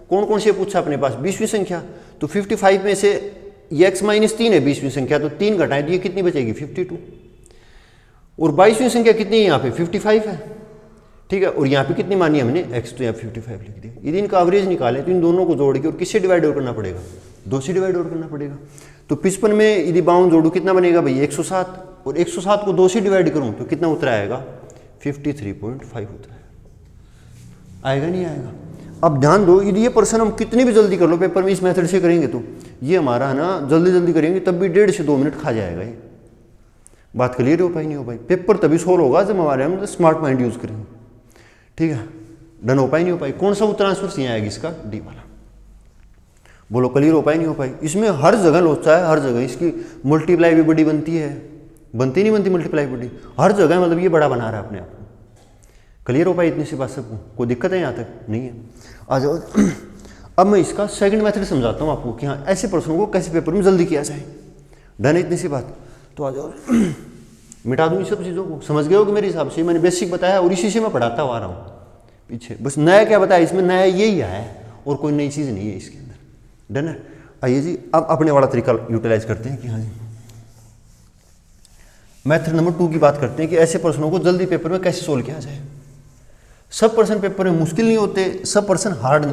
कौन कौन से पूछा अपने पास 20वीं संख्या, तो 55 में से ये x माइनस 3 है 20वीं संख्या, तो 3 घटाएं तो ये कितनी बचेगी 52, और 22वीं संख्या कितनी है यहाँ पे 55 है, ठीक है, और यहाँ पे कितनी मानी हमने x, तो यहाँ 55 लिख दिया। यदि इनका एवरेज निकाले तो इन दोनों को जोड़ के और किससे डिवाइड और करना पड़ेगा 2 से डिवाइड और करना पड़ेगा। तो 55 में यदि 52 जोड़ू कितना बनेगा भाई 107, और 107 को 2 से डिवाइड करूँ तो कितना उतरा आएगा 53.5 उतरा आएगा नहीं आएगा। अब ध्यान दो, यदि ये प्रश्न हम कितनी भी जल्दी कर लो पेपर में इस मेथड से करेंगे तो ये हमारा है ना जल्दी करेंगे तब भी 1.5 से 2 मिनट खा जाएगा ये। बात क्लियर हो पाई नहीं हो पाई, पेपर तभी सोल्व होगा जब हमारे हम स्मार्ट माइंड यूज करेंगे, ठीक है। डन हो पाई नहीं हो पाई, कौन सा उत्तर आंसर सही आएगा इसका डी वाला, बोलो क्लियर हो पाई नहीं हो पाई। इसमें हर जगह लोचा है, हर जगह इसकी मल्टीप्लाई भी बड़ी बनती है, बनती नहीं बनती मल्टीप्लाई बड़ी, हर जगह मतलब ये बड़ा बना रहा है अपने आप को। क्लियर हो पाई इतनी सी बात सबको, कोई दिक्कत है यहाँ तक नहीं है। आ जाओ अब मैं इसका सेकंड मेथड समझाता हूँ आपको कि हाँ ऐसे प्रश्नों को कैसे पेपर में जल्दी किया जाए। डन है इतनी सी बात, तो आ जाओ मिटा दूँ इन सब चीज़ों को, समझ गए हो कि मेरे हिसाब से मैंने बेसिक बताया और इसी से मैं पढ़ाता हुआ आ रहा हूँ पीछे, बस नया क्या बताया इसमें, नया यही आया है और कोई नई चीज़ नहीं है इसके अंदर। डन है, आइए जी अब अपने वाला तरीका यूटिलाइज करते हैं कि हाँ जी मेथड नंबर 2 की बात करते हैं कि ऐसे प्रश्नों को जल्दी पेपर में कैसे सोल्व किया जाए। सब प्रश्न पेपर में मुश्किल नहीं होते, सब प्रश्न हार्ड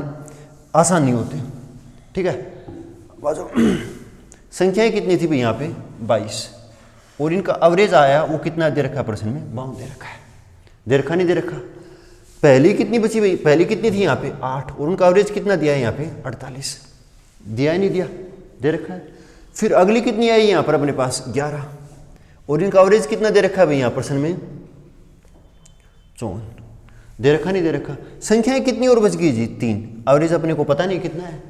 आसान नहीं होते, ठीक है। संख्याएं कितनी थी भाई यहाँ पे 22, और इनका एवरेज आया वो कितना दे रखा है प्रश्न में 52 दे रखा है, दे रखा नहीं दे रखा। पहली कितनी बची भाई, पहली कितनी थी यहाँ पे 8, और उनका एवरेज कितना दिया है यहाँ पे 48, दिया ही नहीं दिया, दे रखा है। फिर अगली कितनी आई यहाँ पर अपने पास 11, और इनका एवरेज कितना दे रखा है भाई यहाँ प्रश्न में 54, दे रखा नहीं दे रखा। संख्याएं कितनी और बच गई जी 3, एवरेज अपने को पता नहीं कितना है।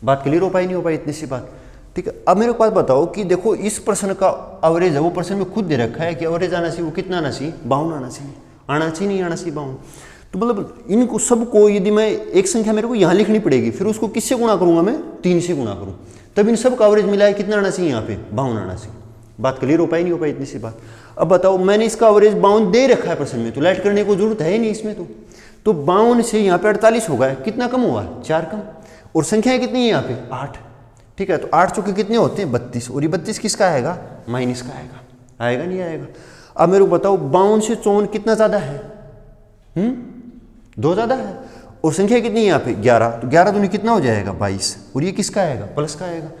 बात क्लियर हो पाई नहीं हो पाई इतनी सी बात, ठीक है। अब मेरे पास बताओ कि देखो इस प्रश्न का एवरेज है वो प्रश्न में खुद दे रखा है कि एवरेज आना चाहिए वो कितना आना चाहिए 52 आना चाहिए, आना चाहिए नहीं आना चाहिए 52। तो मतलब इनको सबको यदि मैं एक संख्या मेरे को यहाँ लिखनी पड़ेगी, फिर उसको किससे गुणा करूँगा मैं 3 से गुणा करूँ, तब इन सब का एवरेज मिला है कितना आना चाहिए यहाँ पे 52 आना चाहिए। बात क्लियर हो पाई नहीं हो पाई इतनी सी बात। अब बताओ मैंने इसका एवरेज 52 दे रखा है प्रश्न में, तो लाइट करने को जरूरत है ही नहीं इसमें, तो 52 से यहाँ पे 48 होगा, कितना कम हुआ 4 कम, और संख्याएं कितनी है यहाँ पे 8, ठीक है। तो 8 चौके कितने होते हैं 32, और ये 32 किसका आएगा माइनस का आएगा, आएगा नहीं आएगा। अब मेरे को बताओ 52 से 54 कितना ज्यादा है 2 ज्यादा है, और संख्या कितनी है यहाँ पे 11, तो 11 दूनी कितना हो जाएगा 22, और ये किसका आएगा प्लस का आएगा।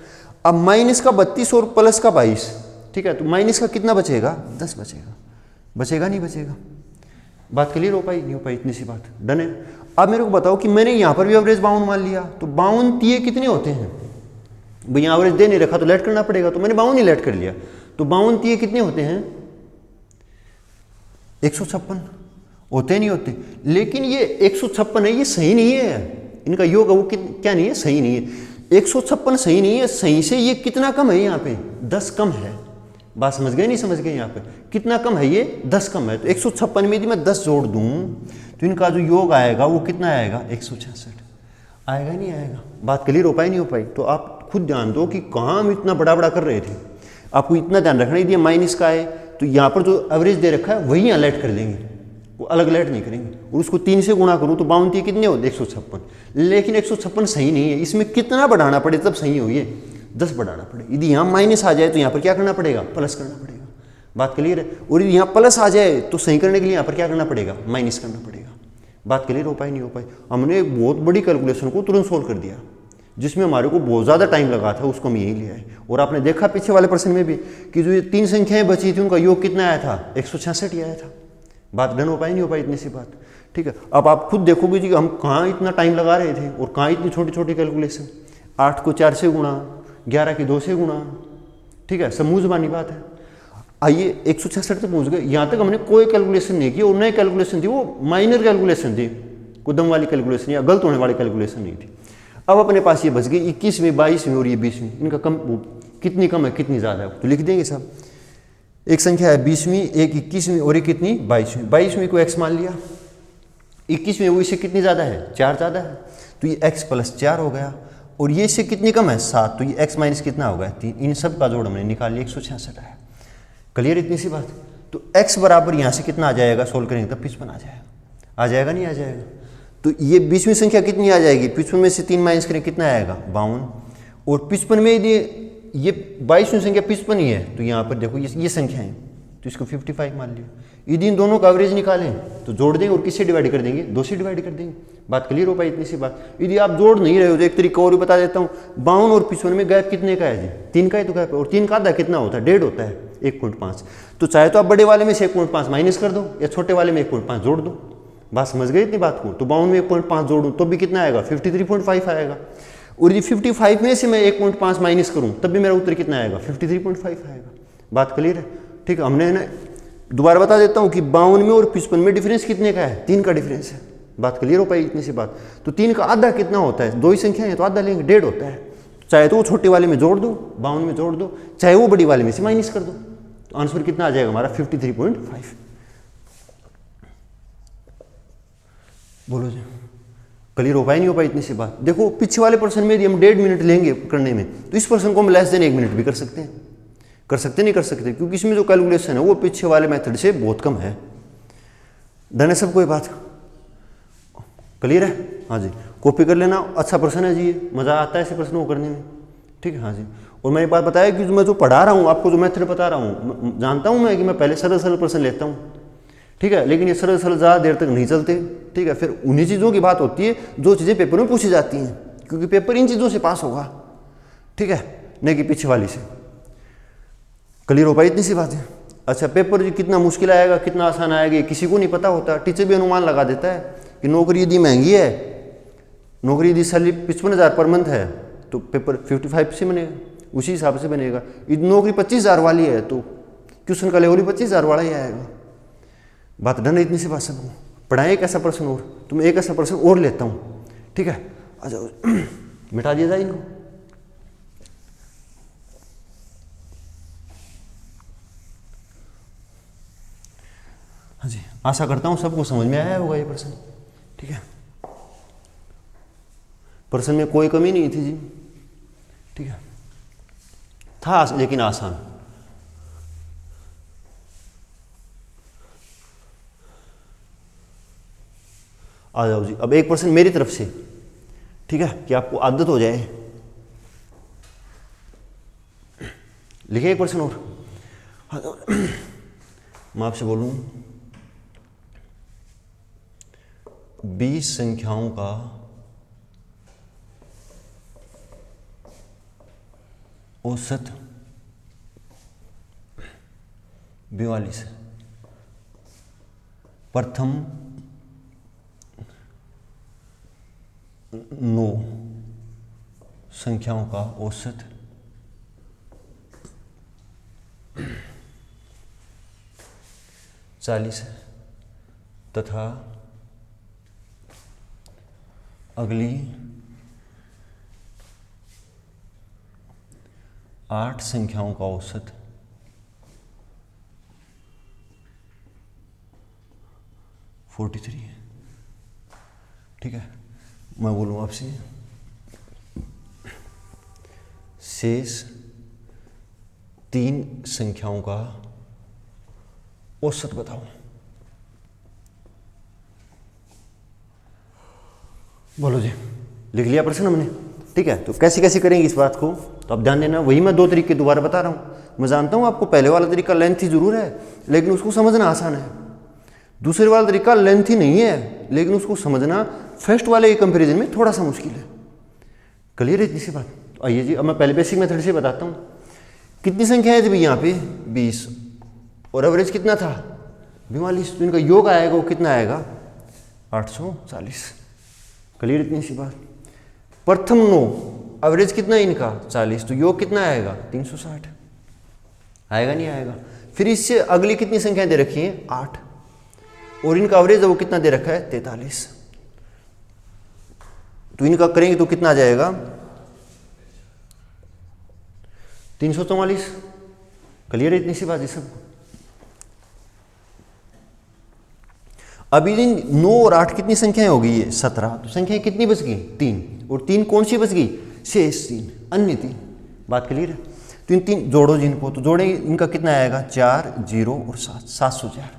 अब माइनस का 32 और प्लस का 22, ठीक है, तो माइनस का कितना बचेगा 10 बचेगा, बचेगा नहीं बचेगा। बात क्लियर हो पाई नहीं हो पाई इतनी सी बात। डन है। अब मेरे को बताओ कि मैंने यहाँ पर भी एवरेज 52 मान लिया, तो 52 तिये कितने होते हैं भाई, यहाँ एवरेज दे नहीं रखा तो लेट करना पड़ेगा, तो मैंने 52 ही लेट कर लिया, तो 52 तिये कितने होते हैं 156 होते नहीं होते। लेकिन ये 156 है ये सही नहीं है, इनका योग वो क्या नहीं है सही नहीं है, 156 सही नहीं है, सही से ये कितना कम है यहाँ पे 10 कम है। बात समझ गए नहीं समझ गए, यहाँ पे कितना कम है ये 10 कम है, तो 156 में यदि मैं 10 जोड़ दूं तो इनका जो योग आएगा वो कितना आएगा 166, आएगा नहीं आएगा। बात क्लियर हो पाई नहीं हो पाई, तो आप खुद ध्यान दो कि कहाँ हम इतना बड़ा बड़ा कर रहे थे, आपको इतना ध्यान रखना, यदि माइनस का है तो यहाँ पर जो एवरेज दे रखा है वही यहाँ लेट कर देंगे, वो अलग लेट नहीं करेंगे। और उसको 3 से गुणा करूँ तो 52 कितने होते 156, लेकिन 156 सही नहीं है, इसमें कितना बढ़ाना पड़े तब सही हो, ये 10 बढ़ाना पड़े। यदि यहाँ माइनस आ जाए तो यहाँ पर क्या करना पड़ेगा, प्लस करना पड़ेगा। बात क्लियर है। और यदि यहाँ प्लस आ जाए तो सही करने के लिए यहाँ पर क्या करना पड़ेगा, माइनस करना पड़ेगा। बात क्लियर हो पाई नहीं हो पाई। हमने एक बहुत बड़ी कैलकुलेशन को तुरंत सोल्व कर दिया, जिसमें हमारे को बहुत ज़्यादा टाइम लगा था, उसको हम यही लिया है। और आपने देखा पीछे वाले प्रश्न में भी कि जो ये 3 संख्याएं बची थी उनका योग कितना आया था, 166 ही आया था। बात डन हो पाई नहीं हो पाई, इतनी सी बात, ठीक है। अब आप खुद देखोगे जी हम कहाँ इतना टाइम लगा रहे थे और कहाँ इतनी छोटी छोटी कैलकुलेशन, 8 को 4 से गुणा, 11 की 2 से गुणा, ठीक है, सब मुँह ज़बानी बात है। आइए 166 तक पहुँच गए, यहाँ तक हमने कोई कैलकुलेशन नहीं की, और नई कैलकुलेशन थी वो माइनर कैलकुलेशन थी, कुदम वाली कैलकुलेशन या गलत होने वाली कैलकुलेशन नहीं थी। अब अपने पास ये बच गई 21वीं, 22वीं और ये 20वीं, इनका कम कितनी कम है कितनी ज़्यादा है तो लिख देंगे साहब। एक संख्या है 20वीं, एक 21वीं और एक कितनी 22वीं। 22वीं को x मान लिया, 21वीं वो इससे कितनी ज़्यादा है, 4 ज़्यादा है, तो ये x + 4 हो गया। और ये इससे कितनी कम है 7, तो ये x माइनस कितना हो गया 3। इन सब का जोड़ हमने निकाल लिया, 166 आया। क्लियर इतनी सी बात। तो x बराबर यहाँ से कितना आ जाएगा, सोल्व करेंगे तब 55 आ जाएगा नहीं आ जाएगा। तो ये 20वीं संख्या कितनी आ जाएगी, 55 में से 3 माइनस करें कितना आएगा 52। और 55 में यदि ये 22वीं संख्या 55 ही है तो यहाँ पर देखो ये संख्या है, तो इसको 55 मान लिया। यदि इन दोनों का एवरेज निकालें तो जोड़ देंगे और किससे डिवाइड कर देंगे, 2 से डिवाइड कर देंगे। बात क्लियर हो पाई इतनी सी बात। यदि आप जोड़ नहीं रहे हो तो एक तरीका और भी बता देता हूँ, 52 और 55 में गैप कितने का है जी, 3 का ही तो गैप है। और 3 का आधा कितना होता है, 1.5 होता है, 1.5। तो चाहे तो आप बड़े वाले में से 1.5 माइनस कर दो या छोटे वाले में 1.5 जोड़ दो। बात समझ गए इतनी बात को। तो 52 में 1.5 जोड़ूँ तो भी कितना आएगा 53.5 आएगा। और यदि 55 में से मैं 1.5 माइनस करूँ तब भी मेरा उत्तर कितना आएगा 53.5 आएगा। बात क्लियर है, ठीक है। हमने ना दोबारा बता देता हूँ कि 52 में और 55 में डिफरेंस कितने का है, 3 का डिफरेंस है। बात क्लियर हो पाई इतनी सी बात। तो 3 का आधा कितना होता है, 2 ही संख्या है तो आधा लेंगे, 1.5 होता है। चाहे तो वो छोटे वाले में जोड़ दो, 52 में जोड़ दो, चाहे वो बड़ी वाले में से माइनस कर दो, तो आंसर कितना आ जाएगा हमारा 53.5। बोलो जी, क्लियर हो पाई नहीं हो पाई इतनी सी बात। देखो पीछे वाले प्रश्न में यदि हम 1.5 मिनट लेंगे करने में तो इस प्रश्न को हम लेस देन 1 मिनट भी कर सकते हैं, नहीं कर सकते, क्योंकि इसमें जो कैलकुलेशन है वो पीछे वाले मेथड से बहुत कम है। डन है सब, कोई बात क्लियर है। हाँ जी, कॉपी कर लेना, अच्छा प्रश्न है जी, मज़ा आता है ऐसे प्रश्नों को करने में, ठीक है। हाँ जी, और मैं एक बात बताया कि मैं जो पढ़ा रहा हूँ आपको, जो मेथड बता रहा हूँ, जानता हूँ मैं कि मैं पहले सरल सरल प्रश्न लेता हूँ, ठीक है, लेकिन ये सरल सरल ज़्यादा देर तक नहीं चलते, ठीक है। फिर उन्हीं चीज़ों की बात होती है जो चीज़ें पेपर में पूछी जाती हैं, क्योंकि पेपर इन चीज़ों से पास होगा, ठीक है, नहीं कि पीछे वाली से। क्लियर हो पाई इतनी सी बात है। अच्छा, पेपर जी कितना मुश्किल आएगा कितना आसान आएगा किसी को नहीं पता होता। टीचर भी अनुमान लगा देता है कि नौकरी यदि महंगी है, नौकरी यदि सैलरी 55,000 पर मंथ है तो पेपर 55 से बनेगा, उसी हिसाब से बनेगा। यदि नौकरी 25,000 वाली है तो क्वेश्चन का लेवल 25,000 वाला ही आएगा। बात डन है इतनी सी बात। सबको पढ़ाएं एक ऐसा प्रश्न और, तो मैं एक ऐसा प्रश्न और लेता हूँ, ठीक है। अच्छा मिटा दिया जाए इनको। हाँ जी, आशा करता हूँ सबको समझ में आया होगा ये प्रश्न, ठीक है। प्रश्न में कोई कमी नहीं थी जी, ठीक है, था लेकिन आसान। आ जाओ जी, अब एक प्रश्न मेरी तरफ से, ठीक है, कि आपको आदत हो जाए। लिखे एक प्रश्न और, मैं आपसे बोलूं 20 संख्याओं का औसत 42, प्रथम 9 संख्याओं का औसत 40 है तथा अगली 8 संख्याओं का औसत 43 है, ठीक है। मैं बोलूँ आपसे शेष तीन संख्याओं का औसत बताओ। बोलो जी, लिख लिया प्रश्न हमने, ठीक है। तो कैसे कैसे करेंगे इस बात को, तो अब ध्यान देना, वही मैं दो तरीके दोबारा बता रहा हूँ। मैं जानता हूँ आपको पहले वाला तरीका लेंथी जरूर है, लेकिन उसको समझना आसान है। दूसरे वाला तरीका लेंथी नहीं है, लेकिन उसको समझना फर्स्ट वाले के कंपेरिजन में थोड़ा सा मुश्किल है। क्लियर है इतनी सी बात। तो आइए जी, अब मैं पहले बेसिक मेथड से बताता हूँ। कितनी संख्या है जब यहाँ पे 20 और एवरेज कितना था 42, तो इनका योग आएगा वो कितना आएगा 840। क्लियर इतनी सी बात। प्रथम 9, एवरेज कितना है इनका 40, तो योग कितना आएगा 360। आएगा नहीं आएगा। फिर इससे अगली कितनी संख्या दे रखी है 8, और इनका एवरेज है वो कितना दे रखा है 43। तो इनका करेंगे तो कितना आ जाएगा 344। क्लियर है इतनी सी बात। ये सब अभी 9 और 8 कितनी संख्याएं हो गई है 17, तो संख्याएं कितनी बच गई 3, और 3 कौन सी बच गई शेष 3, अन्य 3। बात क्लियर है। तो इन 3 जोड़ो जिनको, तो जोड़ेंगे इनका कितना आएगा 4, 0 और 7, 704।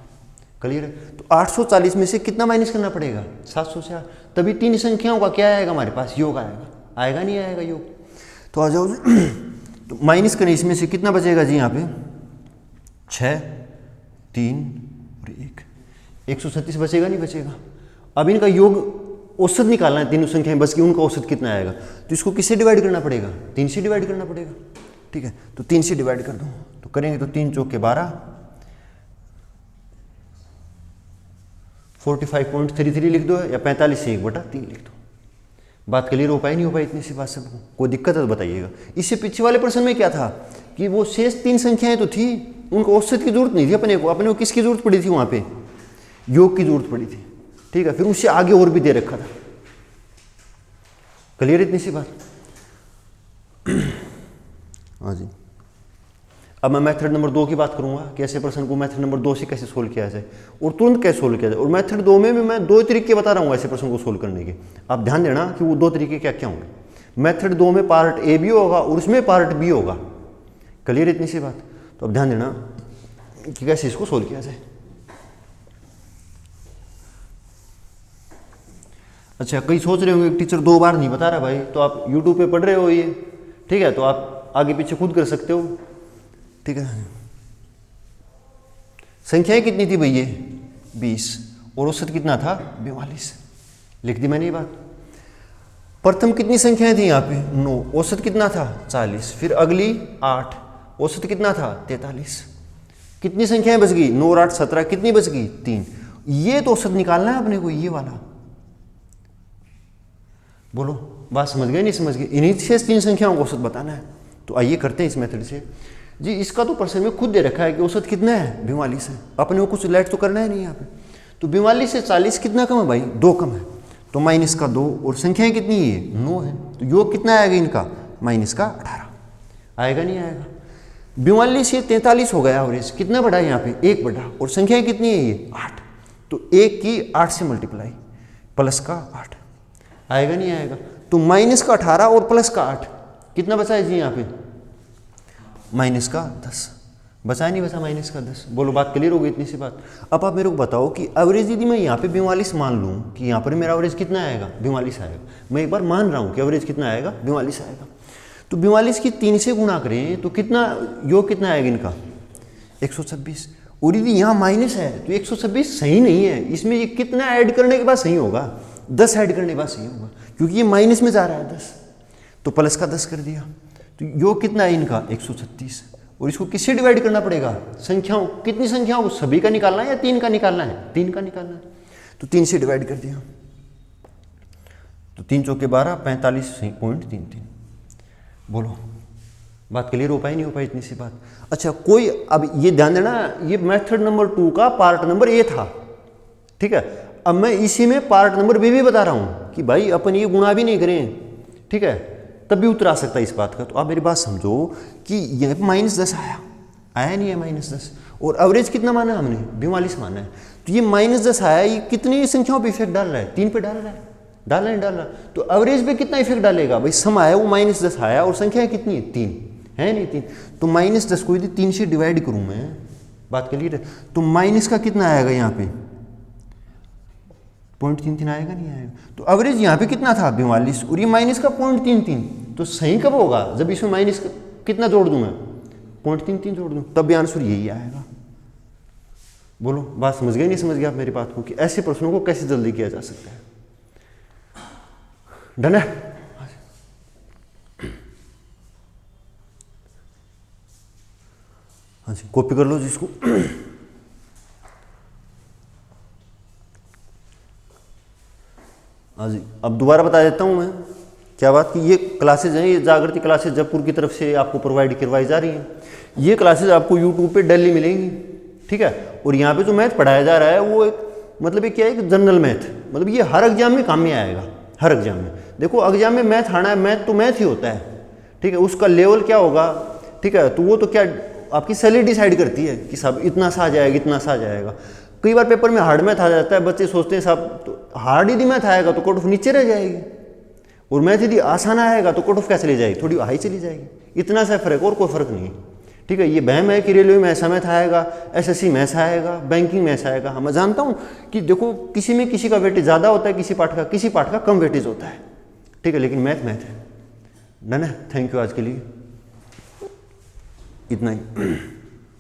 क्लियर है। तो 840 में से कितना माइनस करना पड़ेगा 704, तभी 3 संख्याओं का क्या आएगा हमारे पास योग आएगा। आएगा नहीं आएगा योग। तो आ जाओ तो माइनस करें, इसमें से कितना बचेगा जी यहाँ पे 6, 3 और 1, 136 बचेगा नहीं बचेगा। अब इनका योग औसत निकालना है, तीनों संख्याएं बस की, उनका औसत कितना आएगा, तो इसको किससे डिवाइड करना पड़ेगा 3 से डिवाइड करना पड़ेगा। ठीक है, तो 3 से डिवाइड कर दो, तो करेंगे तो 3 चौके 12, 45.33 लिख दो, या 45 से 1/3 लिख दो। बात क्लियर हो पाई नहीं हो पाई इतनी सी बात सबको, कोई दिक्कत है तो बताइएगा। इससे पीछे वाले प्रश्न में क्या था कि वो शेष 3 संख्याएं तो थी, उनको औसत की जरूरत नहीं थी अपने को किसकी जरूरत पड़ी थी वहां पे योग की जरूरत पड़ी थी। ठीक है, फिर उससे आगे और भी दे रखा था। क्लियर इतनी सी बात। हाँ जी, अब मैं मेथड नंबर 2 की बात करूंगा कि ऐसे प्रश्न को मेथड नंबर 2 से कैसे सोल्व किया जाए और तुरंत कैसे सोल्व किया जाए। और मेथड 2 में भी मैं 2 तरीके बता रहा हूँ ऐसे प्रश्न को सोल्व करने के। आप ध्यान देना कि वो 2 तरीके क्या क्या होंगे। मेथड 2 में पार्ट ए भी होगा और उसमें पार्ट बी होगा। क्लियर इतनी सी बात। तो अब ध्यान देना कि कैसे इसको सोल्व किया जाए। अच्छा, कई सोच रहे होंगे टीचर 2 बार नहीं बता रहा भाई, तो आप यूट्यूब पे पढ़ रहे हो ये, ठीक है, तो आप आगे पीछे खुद कर सकते हो। ठीक है, संख्याएं कितनी थी भैया 20 और औसत कितना था 42। लिख दी मैंने ये बात। प्रथम कितनी संख्याएं थी यहाँ पे 9, औसत कितना था 40, फिर अगली 8, औसत कितना था 43। कितनी संख्याएं बच गई 9 और 8 17, कितनी बच गई 3। ये तो औसत निकालना है अपने को, ये वाला। बोलो बात समझ गए नहीं समझ गए। इन्हीं शेष 3 संख्याओं को औसत बताना है। तो आइए करते हैं इस मेथड से जी। इसका तो प्रश्न में खुद दे रखा है कि औसत कितना है 42 है, अपने को कुछ लेट तो करना है नहीं यहाँ पे। तो 42 से 40 कितना कम है भाई 2 कम है, तो माइनस का 2, और संख्याएं कितनी है 9 है, तो योग कितना आएगा इनका माइनस का 18। आएगा नहीं आएगा। 42 से 43 हो गया एवरेज, कितना बढ़ा यहाँ पे 1 बढ़ा, और संख्याएं कितनी है ये 8, तो 1 की 8 से मल्टीप्लाई प्लस का 8। आएगा नहीं आएगा। तो माइनस का 18 और प्लस का 8 कितना बचा है जी यहाँ पे माइनस का 10। बचा है नहीं बचा माइनस का 10। बोलो बात क्लियर हो गई इतनी सी बात। अब आप मेरे को बताओ कि एवरेज यदि मैं यहाँ पे 42 मान लूँ कि यहाँ पर मेरा एवरेज कितना आएगा 42 आएगा, मैं एक बार मान रहा हूँ कि एवरेज कितना आएगा 42 आएगा, तो 42 की 3 से गुणा करें तो कितना योग कितना आएगा इनका 126। और यदि यहाँ माइनस है तो 126 सही नहीं है, इसमें ये कितना ऐड करने के बाद सही होगा 10 ऐड करने के बाद सही होगा, क्योंकि ये माइनस में जा रहा है 10, तो प्लस का 10 कर दिया। तो योग कितना है इनका 136, और इसको किससे डिवाइड करना पड़ेगा संख्याओं, कितनी संख्याओं सभी का निकालना है या 3 का निकालना है 3 का निकालना है, तो 3 से डिवाइड कर दिया। तो 3 चौके 12 45.33। बोलो बात क्लियर हो पाई नहीं हो पाई इतनी सी बात। अच्छा कोई अब ये ध्यान देना, ये मेथड नंबर 2 का पार्ट नंबर ए था, ठीक है। अब मैं इसी में पार्ट नंबर बी भी बता रहा हूं कि भाई अपन ये गुणा भी नहीं करें, ठीक है, तब भी उतर आ सकता है इस बात का। तो आप मेरी बात समझो कि यह -10 आया नहीं है -10, और एवरेज कितना माना है हमने 42 माना है, तो ये -10 आया, ये कितनी संख्याओं पे इफेक्ट डाल रहा है 3 पे डाल रहा है, डाल रहा, तो एवरेज पे कितना इफेक्ट डालेगा भाई, सम आया वो -10 आया और संख्या कितनी है 3, है नहीं 3, तो -10 को यदि 3 से डिवाइड करूँ मैं, बात क्लियर है, तो माइनस का कितना आएगा यहाँ पे 0.33 आएगा, नहीं आएगा। तो एवरेज यहाँ पे कितना था 42 और ये माइनस का 0.33, तो सही कब होगा जब इसमें माइनस कितना जोड़ दूँ मैं 0.33 जोड़ दूँ, तब भी आंसर यही आएगा। बोलो बात समझ गए, नहीं समझ गए आप मेरी बात को, कि ऐसे प्रश्नों को कैसे जल्दी किया जा सकता है। डन है। हाँ जी, कॉपी कर लो जिसको। हाँ जी, अब दोबारा बता देता हूँ मैं क्या बात की, ये क्लासेज हैं, ये जागृति क्लासेज जयपुर की तरफ से आपको प्रोवाइड करवाई जा रही हैं। ये क्लासेज आपको यूट्यूब पे डेली मिलेंगी, ठीक है। और यहाँ पे जो मैथ पढ़ाया जा रहा है वो एक मतलब ये क्या है कि जनरल मैथ, मतलब ये हर एग्जाम में काम में आएगा, हर एग्जाम में। देखो एग्जाम में मैथ आना है, मैथ तो मैथ ही होता है, ठीक है। उसका लेवल क्या होगा, ठीक है, तो वो तो क्या आपकी सैलरी डिसाइड करती है कि साहब इतना सा आ जाएगा, इतना सा आ जाएगा। कई बार पेपर में हार्ड मैथ आ जाता है, बच्चे सोचते हैं साहब तो हार्ड यदि मैथ आएगा तो कट ऑफ नीचे रह जाएगी, और मैथ यदि आसान आएगा तो कट ऑफ क्या चली जाएगी, थोड़ी हाई चली जाएगी। इतना सा फर्क, और कोई फर्क नहीं है, ठीक है। ये बहम है कि रेलवे में ऐसा मैथ आएगा, एसएससी में ऐसा आएगा, बैंकिंग में ऐसा आएगा। हाँ मैं जानता हूँ कि देखो किसी में किसी का वेटेज ज़्यादा होता है, किसी पाठ का कम वेटेज होता है, ठीक है, लेकिन मैथ मैथ है। डन है, थैंक यू, आज के लिए इतना ही।